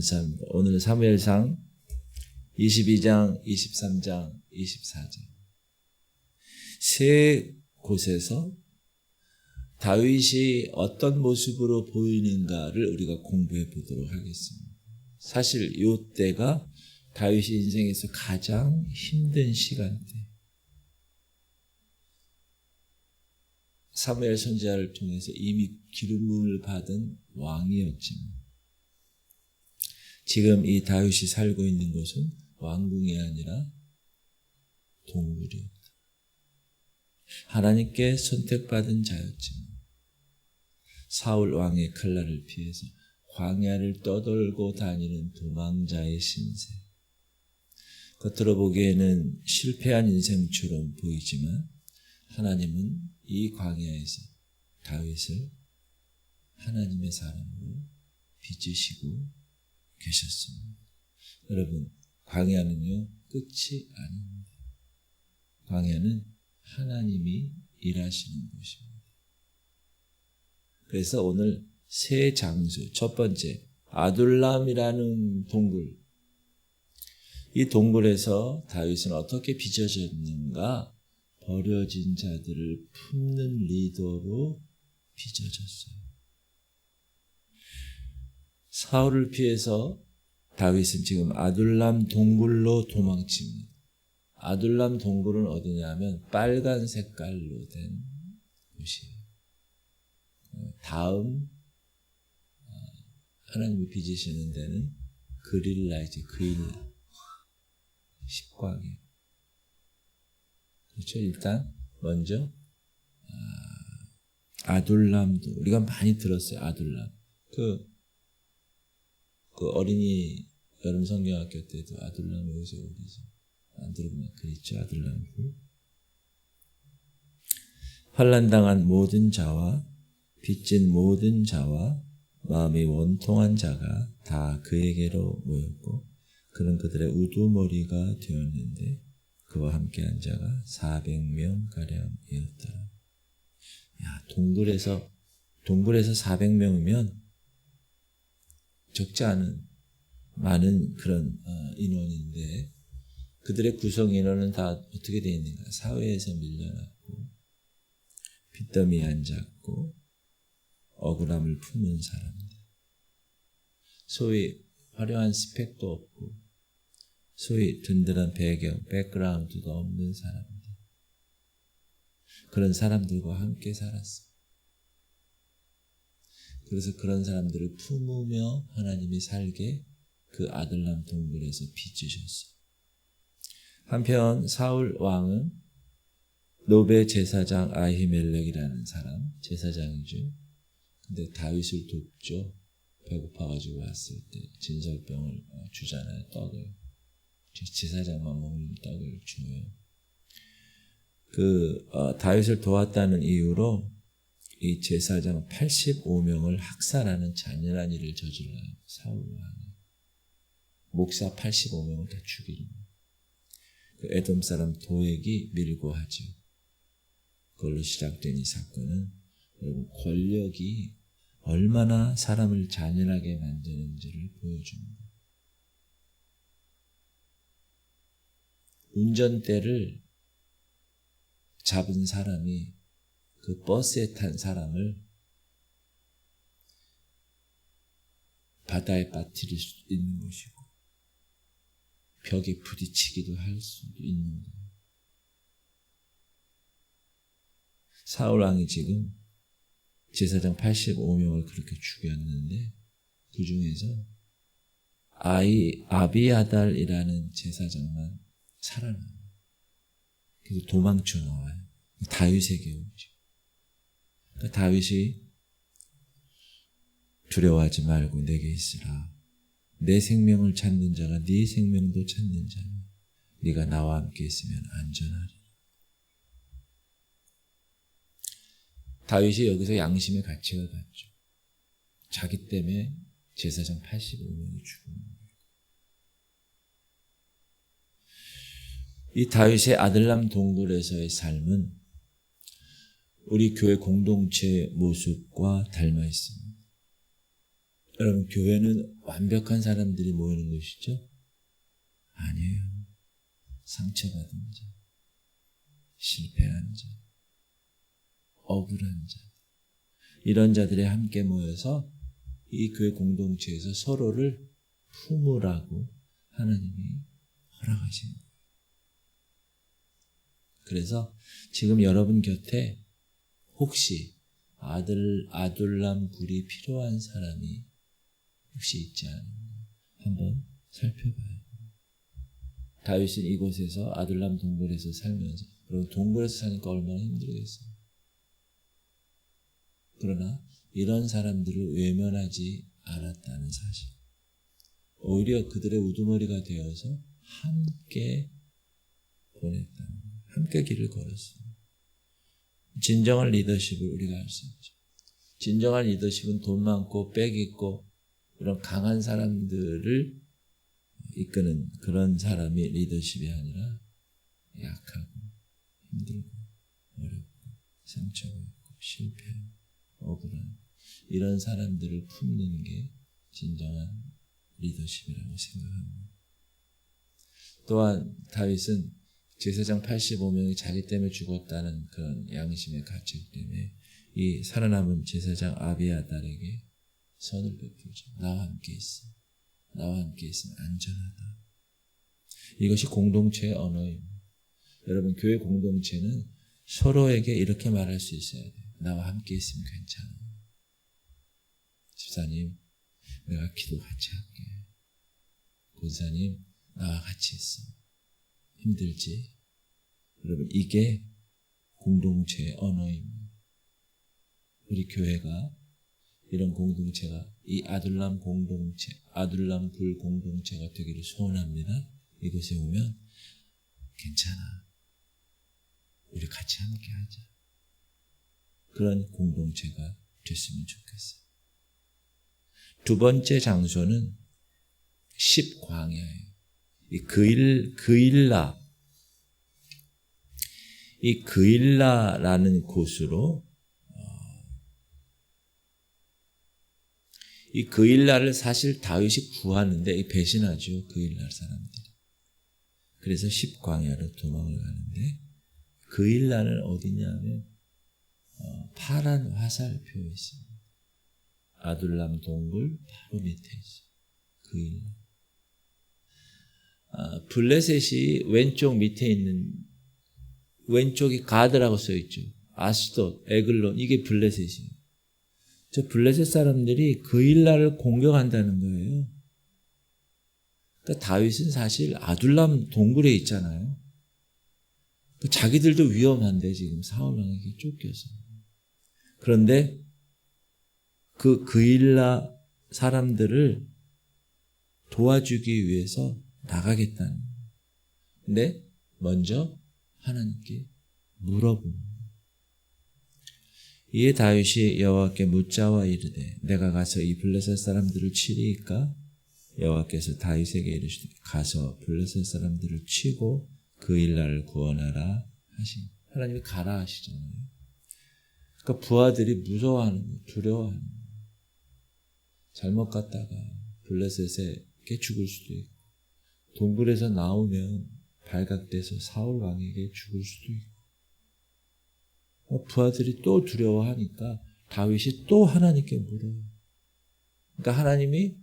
감사합니다. 오늘 사무엘상 22장, 23장, 24장 세 곳에서 다윗이 어떤 모습으로 보이는가를 우리가 공부해 보도록 하겠습니다. 사실 이 때가 다윗이 인생에서 가장 힘든 시간대. 사무엘 선지자를 통해서 이미 기름을 받은 왕이었지만 지금 이 다윗이 살고 있는 곳은 왕궁이 아니라 동굴이었다. 하나님께 선택받은 자였지만 사울 왕의 칼날을 피해서 광야를 떠돌고 다니는 도망자의 신세. 겉으로 보기에는 실패한 인생처럼 보이지만 하나님은 이 광야에서 다윗을 하나님의 사람으로 빚으시고 계셨습니다. 여러분, 광야는요 끝이 아닙니다. 광야는 하나님이 일하시는 곳입니다. 그래서 오늘 세 장소, 첫 번째 아둘람이라는 동굴. 이 동굴에서 다윗은 어떻게 빚어졌는가? 버려진 자들을 품는 리더로 빚어졌어요. 사울을 피해서 다윗은 지금 아둘람 동굴로 도망칩니다. 아둘람 동굴은 어디냐면 빨간 색깔로 된 곳이에요. 다음 하나님이 빚으시는 데는 그릴라이지, 그일라, 십광이에요. 그렇죠. 일단 먼저 아둘람도 우리가 많이 들었어요. 아둘람. 그 어린이 여름 성경학교 때도 아둘람 여기서 어디서 안 들어보면 그랬죠. 아둘람. 환난당한 모든 자와 빚진 모든 자와 마음이 원통한 자가 다 그에게로 모였고 그는 그들의 우두머리가 되었는데 그와 함께한 자가 400명가량이었다. 야, 동굴에서 400명이면 적지 않은 많은 그런 인원인데 그들의 구성 인원은 다 어떻게 되어 있는가? 사회에서 밀려났고 빚더미에 앉았고 억울함을 품는 사람들. 소위 화려한 스펙도 없고 소위 든든한 배경, 백그라운드도 없는 사람들. 그런 사람들과 함께 살았어. 그래서 그런 사람들을 품으며 하나님이 살게 그 아둘람 동굴에서 빚으셨어. 한편 사울 왕은 노베 제사장 아히멜렉이라는 사람, 제사장이죠. 근데 다윗을 돕죠. 배고파가지고 왔을 때 진설병을 주잖아요. 떡을. 제사장만 먹는 떡을 줘요. 다윗을 도왔다는 이유로 이 제사장 85명을 학살하는 잔인한 일을 저질러요. 사울 왕이. 목사 85명을 다 죽이는 거예요. 그 에돔 사람 도액이 밀고 하죠. 그걸로 시작된 이 사건은 여러분 권력이 얼마나 사람을 잔인하게 만드는지를 보여줍니다. 운전대를 잡은 사람이 그 버스에 탄 사람을 바다에 빠뜨릴 수도 있는 것이고 벽에 부딪히기도 할 수도 있는 거예요. 사울왕이 지금 제사장 85명을 그렇게 죽였는데 그 중에서 아비아달이라는 제사장만 살아나요. 그래서 도망쳐 나와요. 다윗에게 오죠. 그러니까 다윗이 두려워하지 말고 내게 있으라. 내 생명을 찾는 자가 네 생명도 찾는 자니 네가 나와 함께 있으면 안전하리. 다윗이 여기서 양심의 가책을 받죠. 자기 때문에 제사장 85명이 죽은 거예요. 이 다윗의 아들람 동굴에서의 삶은 우리 교회 공동체의 모습과 닮아 있습니다. 여러분, 교회는 완벽한 사람들이 모이는 곳이죠? 아니에요. 상처받은 자, 실패한 자, 억울한 자, 이런 자들이 함께 모여서 이 교회 공동체에서 서로를 품으라고 하나님이 허락하신 거예요. 그래서 지금 여러분 곁에 혹시 아둘람 굴이 필요한 사람이 혹시 있지 않은가 한번 살펴봐요. 다윗은 이곳에서 아둘람 동굴에서 살면서, 그리고 동굴에서 사니까 얼마나 힘들겠어요. 그러나 이런 사람들을 외면하지 않았다는 사실, 오히려 그들의 우두머리가 되어서 함께 보냈다는 거예요. 함께 길을 걸었어요. 진정한 리더십을 우리가 알 수 있죠. 진정한 리더십은 돈 많고 빽 있고 이런 강한 사람들을 이끄는 그런 사람이 리더십이 아니라 약하고 힘들고 어렵고 상처가 있고 실패하고 억울한 이런 사람들을 품는 게 진정한 리더십이라고 생각합니다. 또한 다윗은 제사장 85명이 자기 때문에 죽었다는 그런 양심의 가책 때문에 이 살아남은 제사장 아비아달에게 선을 베풀죠. 나와 함께 있어. 나와 함께 있으면 안전하다. 이것이 공동체의 언어입니다. 여러분, 교회 공동체는 서로에게 이렇게 말할 수 있어야 돼요. 나와 함께 있으면 괜찮아. 집사님, 내가 기도 같이 할게. 권사님, 나와 같이 있어. 힘들지? 여러분, 이게 공동체의 언어입니다. 우리 교회가 이런 공동체가 이 아둘람 공동체, 아둘람 굴 공동체가 되기를 소원합니다. 이곳에 오면 괜찮아. 우리 같이 함께 하자. 그런 공동체가 됐으면 좋겠어요. 두 번째 장소는 십광야예요. 이 그일라라는 곳으로 이 그일라를 사실 다윗이 구하는데 배신하죠. 그일라 사람들이. 그래서 십광야로 도망을 가는데 그일라는 어디냐면 파란 화살표에 있습니다. 아둘람 동굴 바로 밑에 있어요. 그일라. 블레셋이 왼쪽 밑에 있는 왼쪽이 가드라고 써있죠. 아스돗, 에글론 이게 블레셋이에요. 저 블레셋 사람들이 그일라를 공격한다는 거예요. 그러니까 다윗은 사실 아둘람 동굴에 있잖아요. 자기들도 위험한데 지금 사울 왕에게 쫓겨서. 그런데 그 그일라 사람들을 도와주기 위해서 나가겠다는 거예요. 근데 먼저 하나님께 물어봅니다. 이에 다윗이 여호와께 묻자와 이르되 내가 가서 이 블레셋 사람들을 치리이까? 여호와께서 다윗에게 이르시되 가서 블레셋 사람들을 치고 그일라를 구원하라 하신. 하나님이 가라 하시잖아요. 그러니까 부하들이 무서워하는 거예요. 두려워하는 거예요. 잘못 갔다가 블레셋에게 죽을 수도 있고 동굴에서 나오면 발각돼서 사울 왕에게 죽을 수도 있고 부하들이 또 두려워하니까 다윗이 또 하나님께 물어요. 그러니까 하나님이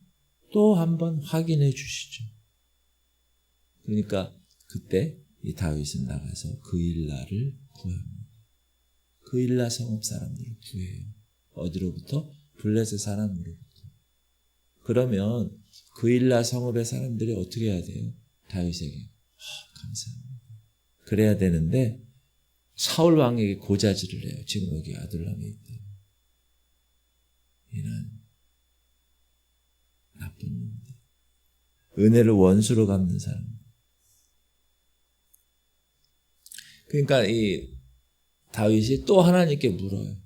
또 한번 확인해 주시죠. 그러니까 그때 이 다윗은 나가서 그일라를 구합니다. 그일라 성읍 사람들을 구해요. 어디로부터? 블레셋 사람으로부터. 그러면 그일라 성읍의 사람들이 어떻게 해야 돼요? 다윗에게 감사합니다. 그래야 되는데 사울 왕에게 고자질을 해요. 지금 여기 아둘람에 있다. 이는 나쁜 놈들. 은혜를 원수로 갚는 사람. 그러니까 이 다윗이 또 하나님께 물어요.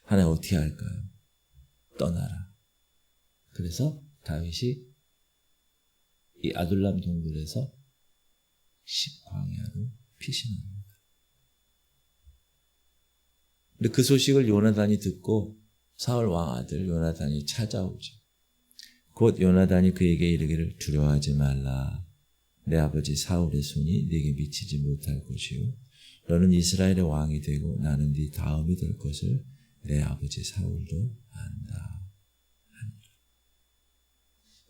하나님 어떻게 할까요? 떠나라. 그래서 다윗이 이 아둘람 동굴에서 십광야로 피신합니다. 근데 그 소식을 요나단이 듣고 사울 왕 아들 요나단이 찾아오죠. 곧 요나단이 그에게 이르기를 두려워하지 말라. 내 아버지 사울의 손이 네게 미치지 못할 것이요 너는 이스라엘의 왕이 되고 나는 네 다음이 될 것을 내 아버지 사울도 안다.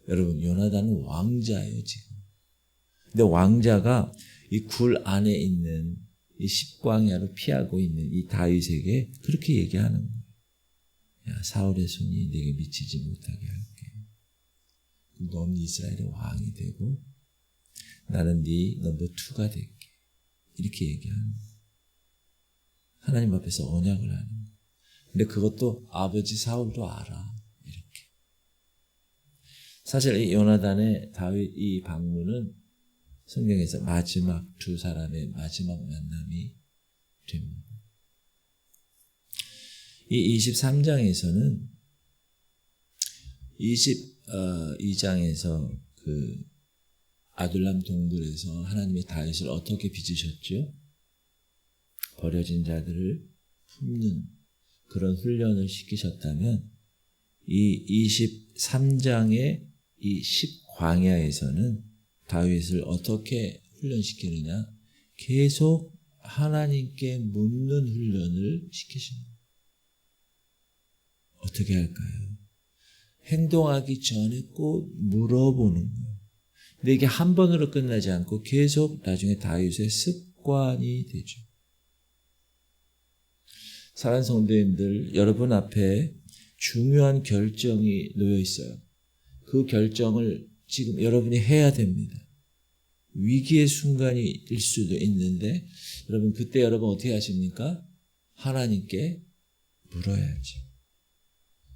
여러분, 요나단은 왕자예요, 지금. 근데 왕자가 이 굴 안에 있는 이 십광야로 피하고 있는 이 다윗에게 그렇게 얘기하는 거예요. 야, 사울의 손이 네게 미치지 못하게 할게. 너는 이스라엘의 왕이 되고 나는 네 넘버 2가 될게. 이렇게 얘기하는 거예요. 하나님 앞에서 언약을 하는 거예요. 근데 그것도 아버지 사울도 알아. 이렇게. 사실 이 요나단의 다윗 이 방문은 성경에서 마지막 두 사람의 마지막 만남이 됩니다. 이 23장에서는 22장에서 그 아둘람 동굴에서 하나님의 다윗을 어떻게 빚으셨죠? 버려진 자들을 품는 그런 훈련을 시키셨다면 이 23장의 이 10광야에서는 다윗을 어떻게 훈련시키느냐? 계속 하나님께 묻는 훈련을 시키십니다. 어떻게 할까요? 행동하기 전에 꼭 물어보는 거예요. 근데 이게 한 번으로 끝나지 않고 계속 나중에 다윗의 습관이 되죠. 사랑하는 성도님들, 여러분 앞에 중요한 결정이 놓여 있어요. 그 결정을 지금 여러분이 해야 됩니다. 위기의 순간일 수도 있는데 여러분 그때 여러분 어떻게 하십니까? 하나님께 물어야지.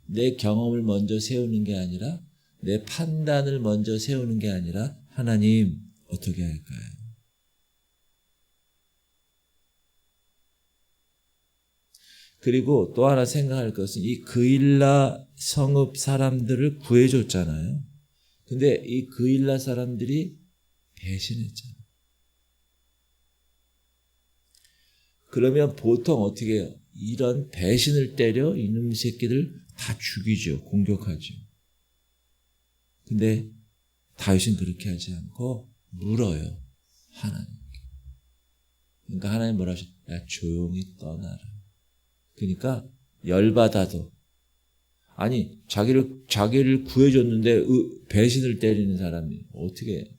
내 경험을 먼저 세우는 게 아니라 내 판단을 먼저 세우는 게 아니라 하나님 어떻게 할까요? 그리고 또 하나 생각할 것은 이 그일라 성읍 사람들을 구해줬잖아요. 근데 이 그일라 사람들이 배신했잖아요. 그러면 보통 어떻게 해요? 이런 배신을 때려 이놈 새끼들 다 죽이죠. 공격하죠. 근데 다윗은 그렇게 하지 않고 물어요. 하나님께. 그러니까 하나님 뭐라 하셨어요? 야, 조용히 떠나라. 그러니까 열받아도 아니 자기를 구해줬는데 배신을 때리는 사람이 어떻게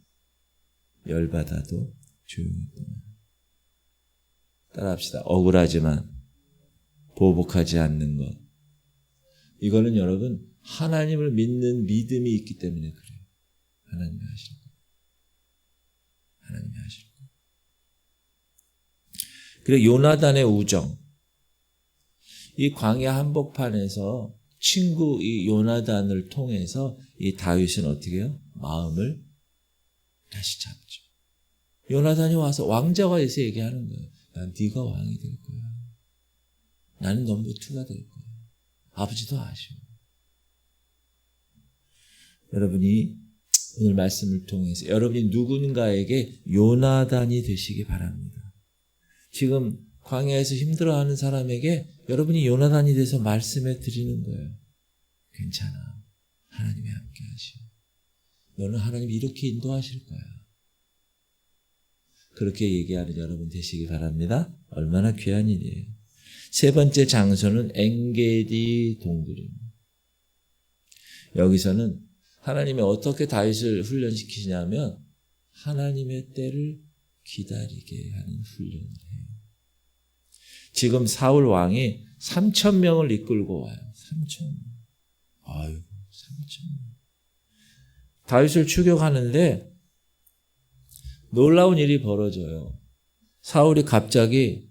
열받아도 조용히 떠나라. 따라합시다. 억울하지만 보복하지 않는 것. 이거는 여러분 하나님을 믿는 믿음이 있기 때문에 그래요. 하나님이 하실 거예요. 하나님이 하실 거예요. 그리고 요나단의 우정. 이 광야 한복판에서 친구 이 요나단을 통해서 이 다윗은 어떻게 해요? 마음을 다시 잡죠. 요나단이 와서 왕자가 돼서 얘기하는 거예요. 난 네가 왕이 될 거야. 나는 넘버 2가 될 거야. 아버지도 아쉬워. 여러분이 오늘 말씀을 통해서 여러분이 누군가에게 요나단이 되시기 바랍니다. 지금 광야에서 힘들어하는 사람에게 여러분이 요나단이 돼서 말씀해 드리는 거예요. 괜찮아. 하나님이 함께 하시오. 너는 하나님이 이렇게 인도하실 거야. 그렇게 얘기하는 여러분 되시기 바랍니다. 얼마나 귀한 일이에요. 세 번째 장소는 엔게디 동굴입니다. 여기서는 하나님이 어떻게 다윗을 훈련시키시냐면 하나님의 때를 기다리게 하는 훈련을 해요. 지금 사울 왕이 3,000명을 이끌고 와요. 3,000명. 아이고, 3,000명. 다윗을 추격하는데 놀라운 일이 벌어져요. 사울이 갑자기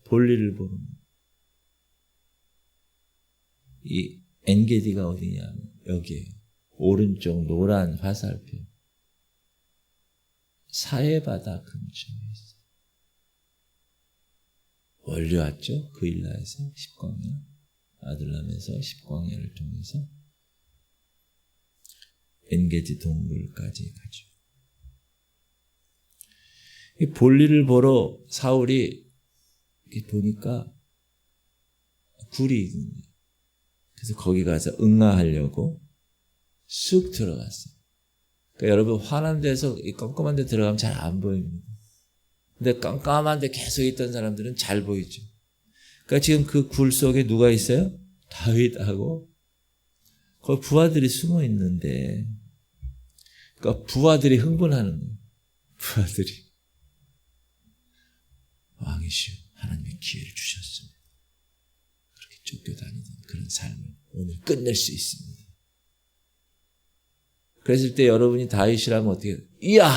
볼일을 보는 거예요. 이 엔게디가 어디냐면 여기에요. 오른쪽 노란 화살표. 사해바다 근처에 있어요. 멀리 왔죠? 그일라에서 10광야, 아둘람에서 10광야를 통해서 엔게디 동굴까지 가죠. 이 볼일을 보러 사울이 보니까 굴이 있는 거예요. 그래서 거기 가서 응아하려고 쑥 들어갔어요. 그러니까 여러분 화난 데서 이 깜깜한 데 들어가면 잘 안 보입니다. 근데 깜깜한 데 계속 있던 사람들은 잘 보이죠. 그러니까 지금 그 굴 속에 누가 있어요? 다윗하고 거기 부하들이 숨어 있는데, 그러니까 부하들이 흥분하는 거예요. 부하들이 왕이시여 하나님의 기회를 주셨습니다. 그렇게 쫓겨다니던 그런 삶을 오늘 끝낼 수 있습니다. 그랬을 때 여러분이 다윗이라면 어떻게 해요? 이야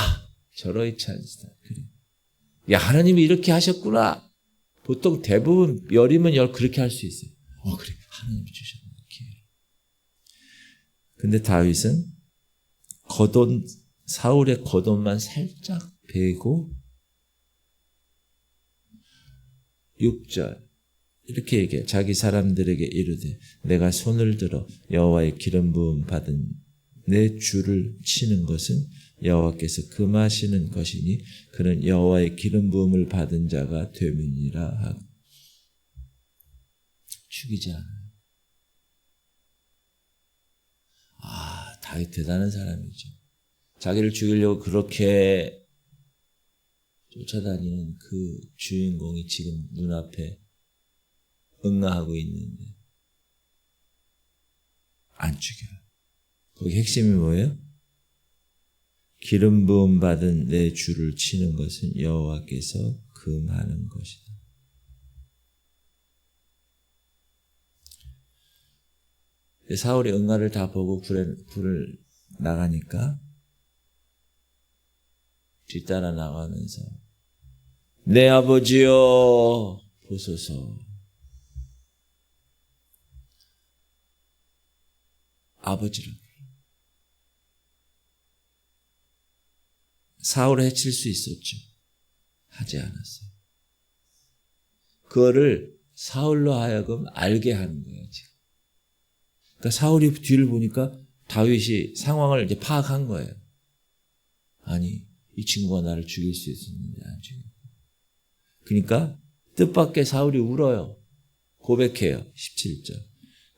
저러이치 않으시다. 그래. 야 하나님이 이렇게 하셨구나. 보통 대부분 열이면 열 그렇게 할 수 있어요. 그래 하나님이 주셨네 기회를. 근데 다윗은 사울의 겉옷만 살짝 베고 6절 이렇게 얘기해. 자기 사람들에게 이르되 내가 손을 들어 여호와의 기름 부음 받은 내 주를 치는 것은 여호와께서 금하시는 것이니 그는 여호와의 기름 부음을 받은 자가 되느니라 하고. 죽이지 않아요. 다윗 대단한 사람이죠. 자기를 죽이려고 그렇게 쫓아다니는 그 주인공이 지금 눈앞에 응하고 있는데 안 죽여요. 거기 핵심이 뭐예요? 기름 부음 받은 내 주를 치는 것은 여호와께서 금하는 것이다. 사울이 응아를 다 보고 굴을 나가니까 뒤따라 나가면서 내 아버지여 보소서. 아버지라고. 사울을 해칠 수 있었죠. 하지 않았어요. 그거를 사울로 하여금 알게 하는 거예요, 지금. 그러니까 사울이 뒤를 보니까 다윗이 상황을 이제 파악한 거예요. 아니, 이 친구가 나를 죽일 수 있었는데 안 죽였고. 그러니까 뜻밖의 사울이 울어요. 고백해요. 17절.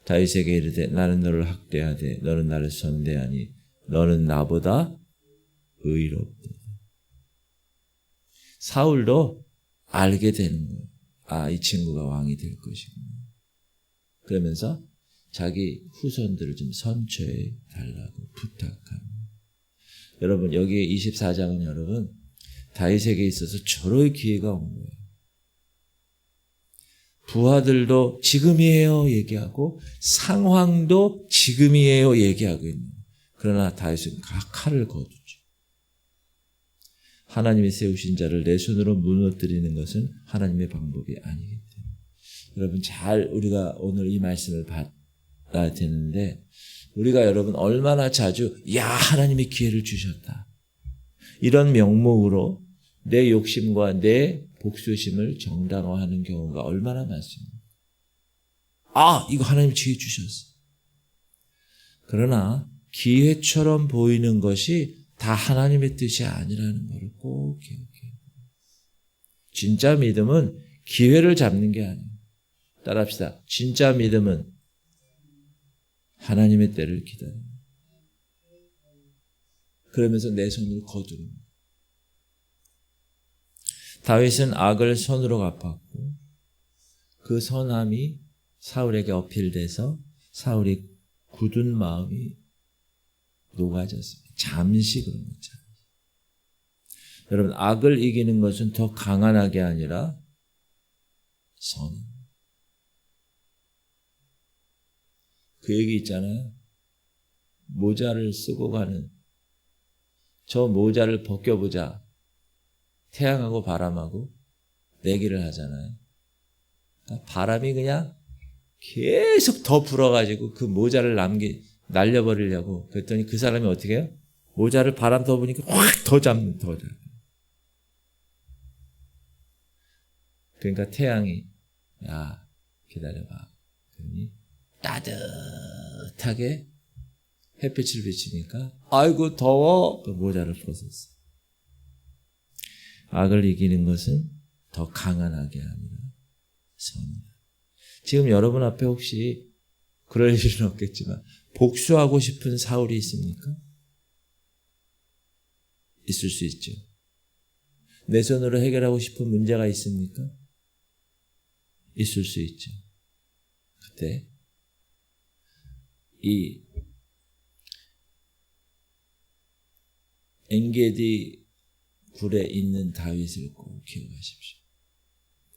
다윗에게 이르되 나는 너를 학대하되 너는 나를 선대하니 너는 나보다 의롭다. 사울도 알게 되는 거예요. 이 친구가 왕이 될 것이구나. 그러면서 자기 후손들을 좀 선처해 달라고 부탁합니다. 여러분 여기 24장은 여러분 다윗에게 있어서 절호의 기회가 온 거예요. 부하들도 지금이에요 얘기하고 상황도 지금이에요 얘기하고 있는 거예요. 그러나 다윗은 칼을 거두죠. 하나님이 세우신 자를 내 손으로 무너뜨리는 것은 하나님의 방법이 아니기 때문에 여러분 잘 우리가 오늘 이 말씀을 받아야 되는데 우리가 여러분 얼마나 자주 하나님이 기회를 주셨다 이런 명목으로 내 욕심과 내 복수심을 정당화하는 경우가 얼마나 많습니다. 이거 하나님이 기회 주셨어. 그러나 기회처럼 보이는 것이 다 하나님의 뜻이 아니라는 것을 꼭 기억해요. 진짜 믿음은 기회를 잡는 게 아니에요. 따라합시다. 진짜 믿음은 하나님의 때를 기다립니다. 그러면서 내 손을 거두는 거예요. 다윗은 악을 선으로 갚았고 그 선함이 사울에게 어필돼서 사울이 굳은 마음이 녹아졌습니다. 잠시 그런 거죠. 여러분 악을 이기는 것은 더 강한 악이 아니라 선. 그 얘기 있잖아요. 모자를 쓰고 가는 저 모자를 벗겨보자. 태양하고 바람하고 내기를 하잖아요. 그러니까 바람이 그냥 계속 더 불어가지고 그 모자를 날려버리려고 그랬더니 그 사람이 어떻게 해요? 모자를 바람 더 부니까 확 더 잡는 더 잡는. 그러니까 태양이 기다려봐. 그러니 따뜻하게 햇빛을 비치니까 아이고 더워 그 모자를 벗었어. 악을 이기는 것은 더 강한 악이 아니라 선이다. 지금 여러분 앞에 혹시 그럴 일은 없겠지만 복수하고 싶은 사울이 있습니까? 있을 수 있죠. 내 손으로 해결하고 싶은 문제가 있습니까? 있을 수 있죠. 그때 이 엔게디 굴에 있는 다윗을 꼭 기억하십시오.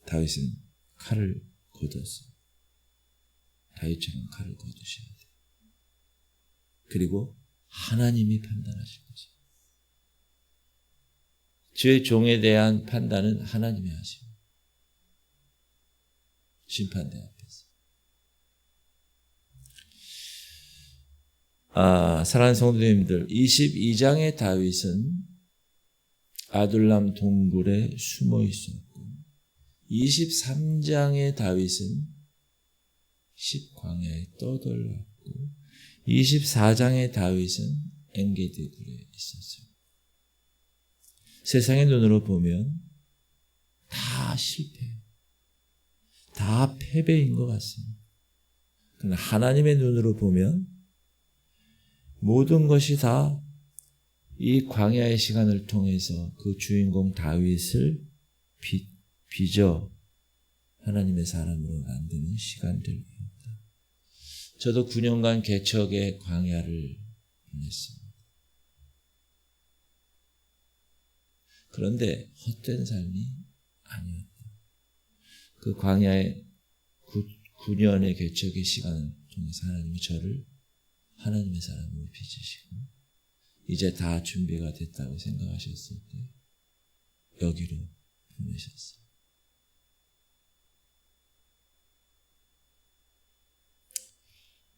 다윗은 칼을 걷었어요. 다윗처럼 칼을 걷으셔야 돼요. 그리고 하나님이 판단하실 것이에요. 주의 종에 대한 판단은 하나님이 하십니다. 심판대 앞에서. 사랑하는 성도님들, 22장의 다윗은 아둘람 동굴에 숨어 있었고 23장의 다윗은 십광야에 떠돌았고 24장의 다윗은 엔게디 굴에 있었어요. 세상의 눈으로 보면 다 실패, 다 패배인 것 같습니다. 그러나 하나님의 눈으로 보면 모든 것이 다 이 광야의 시간을 통해서 그 주인공 다윗을 빚어 하나님의 사람으로 만드는 시간들입니다. 저도 9년간 개척의 광야를 보냈습니다. 그런데 헛된 삶이 아니었다. 그 광야의 9년의 개척의 시간을 통해서 하나님이 저를 하나님의 사람으로 빚으시고 이제 다 준비가 됐다고 생각하셨을 때 여기로 보내셨어요.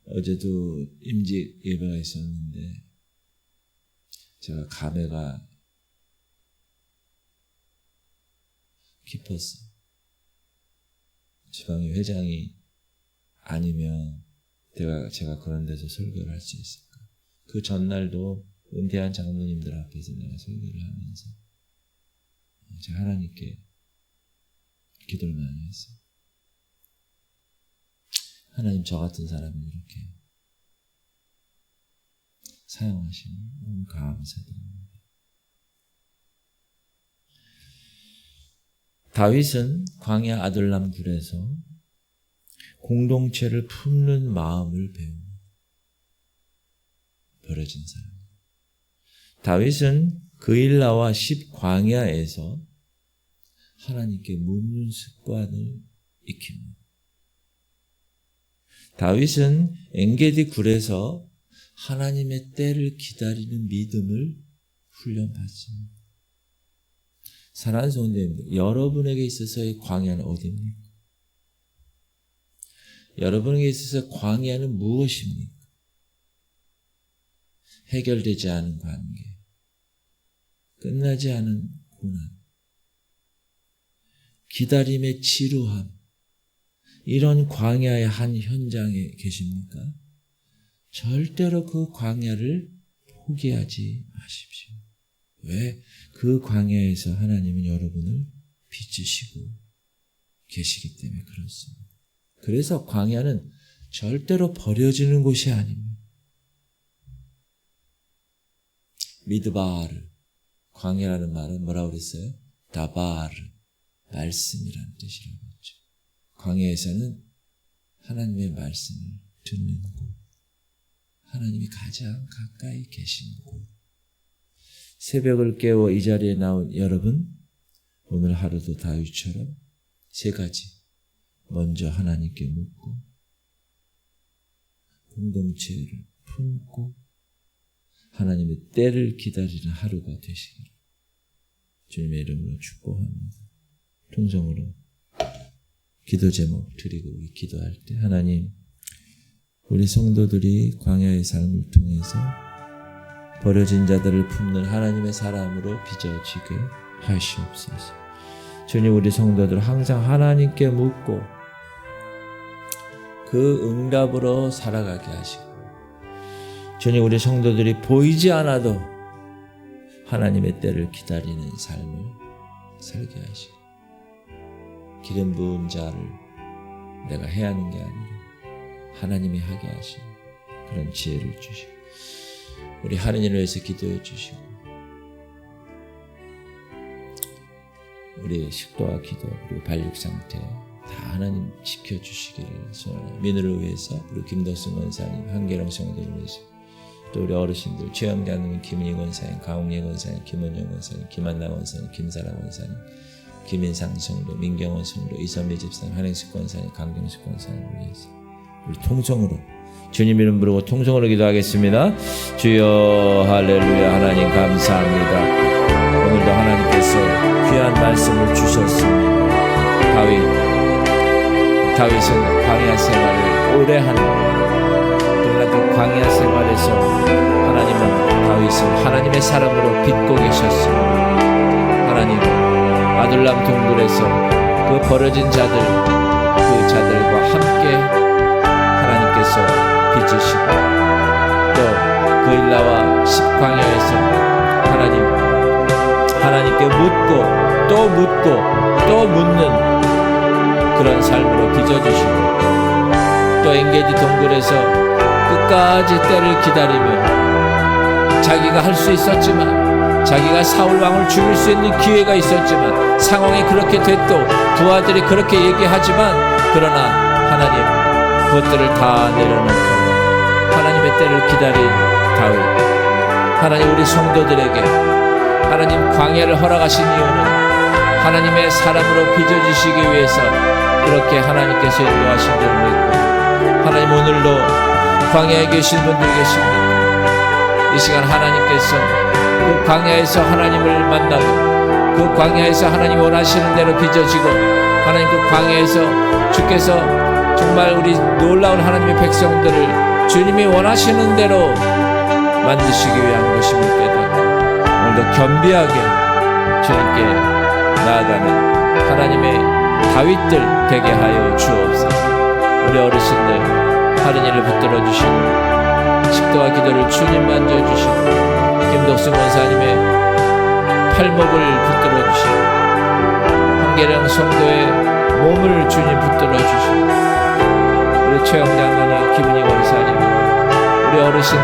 어제도 임직 예배가 있었는데 제가 감회가 깊었어요. 지방의 회장이 아니면 제가 그런 데서 설교를 할 수 있을까? 그 전날도 은퇴한 장로님들 앞에서 내가 설교를 하면서 제가 하나님께 기도를 많이 했어요. 하나님, 저 같은 사람을 이렇게 사용하시니 너무 감사드립니다. 다윗은 광야 아둘람 굴에서 공동체를 품는 마음을 배웁니다. 버려진 사람. 다윗은 그일라와 십광야에서 하나님께 묻는 습관을 익힙니다. 다윗은 엔게디 굴에서 하나님의 때를 기다리는 믿음을 훈련받습니다. 사랑하는 성도님들, 여러분에게 있어서의 광야는 어디입니까? 여러분에게 있어서 광야는 무엇입니까? 해결되지 않은 관계, 끝나지 않은 고난, 기다림의 지루함, 이런 광야의 한 현장에 계십니까? 절대로 그 광야를 포기하지 마십시오. 왜? 그 광야에서 하나님은 여러분을 빚으시고 계시기 때문에 그렇습니다. 그래서 광야는 절대로 버려지는 곳이 아닙니다. 미드바르, 광야라는 말은 뭐라고 그랬어요? 다바르, 말씀이라는 뜻이라고 했죠. 광야에서는 하나님의 말씀을 듣는 곳, 하나님이 가장 가까이 계신 곳. 새벽을 깨워 이 자리에 나온 여러분, 오늘 하루도 다윗처럼 세 가지. 먼저 하나님께 묻고, 공동체를 품고, 하나님의 때를 기다리는 하루가 되시기를 주님의 이름으로 축복합니다. 통성으로 기도 제목 드리고 우리 기도할 때, 하나님, 우리 성도들이 광야의 삶을 통해서 버려진 자들을 품는 하나님의 사람으로 빚어지게 하시옵소서. 주님, 우리 성도들 항상 하나님께 묻고 그 응답으로 살아가게 하시고, 주님, 우리 성도들이 보이지 않아도 하나님의 때를 기다리는 삶을 살게 하시고, 기름 부은 자를 내가 해야 하는 게 아니라 하나님이 하게 하시고, 그런 지혜를 주시고 우리 하느님을 위해서 기도해 주시고 우리의 식도와 기도 그리고 발육 상태 다 하나님 지켜주시기를 소원합니다. 민우를 위해서 우리 김덕순 권사님, 한계령 성도를 위해서 또 우리 어르신들 최영자님, 김은희 권사님, 강웅예 권사님, 김원영 권사님, 김한나 권사님, 김사라 권사님, 김인상 성도, 민경원 성도, 이선미 집사님, 한행식 권사님, 강경식 권사님을 위해서 우리 통성으로 주님 이름 부르고 통성으로 기도하겠습니다. 주여 할렐루야. 하나님 감사합니다. 오늘도 하나님께서 귀한 말씀을 주셨습니다. 다윗은 광야 생활을 오래 하는 그러나 그 광야 생활에서 하나님은 다윗을 하나님의 사람으로 빚고 계셨습니다. 하나님 아둘람 동굴에서 그 버려진 자들 그 자들과 함께 하나님께서 빚으시고 또 그 일라와 십광야에서 하나님께 묻고 또 묻는 그런 삶으로 빚어주시고 또 엔게디 동굴에서 끝까지 때를 기다리며 자기가 할 수 있었지만 자기가 사울 왕을 죽일 수 있는 기회가 있었지만 상황이 그렇게 됐고 부하들이 그렇게 얘기하지만 그러나 하나님 그것들을 다 내려놓고 하나님의 때를 기다린 다윗 하나님 우리 성도들에게 하나님 광야를 허락하신 이유는 하나님의 사람으로 빚어주시기 위해서 그렇게 하나님께서 인도하신 줄 믿고 하나님 오늘도 광야에 계신 분들 계십니다. 이 시간 하나님께서 그 광야에서 하나님을 만나고 그 광야에서 하나님 원하시는 대로 빚어지고 하나님 그 광야에서 주께서 정말 우리 놀라운 하나님의 백성들을 주님이 원하시는 대로 만드시기 위한 것임을 깨닫고 오늘도 겸비하게 주님께 나아가는 하나님의 다윗들 되게 하여 주옵소서. 우리 어르신들 하느님을 붙들어 주시고 식도와 기도를 주님 만져주시고 김덕순 권사님의 팔목을 붙들어 주시고 한계령 성도의 몸을 주님 붙들어 주시고 우리 최영장로님 김은희 권사님 우리 어르신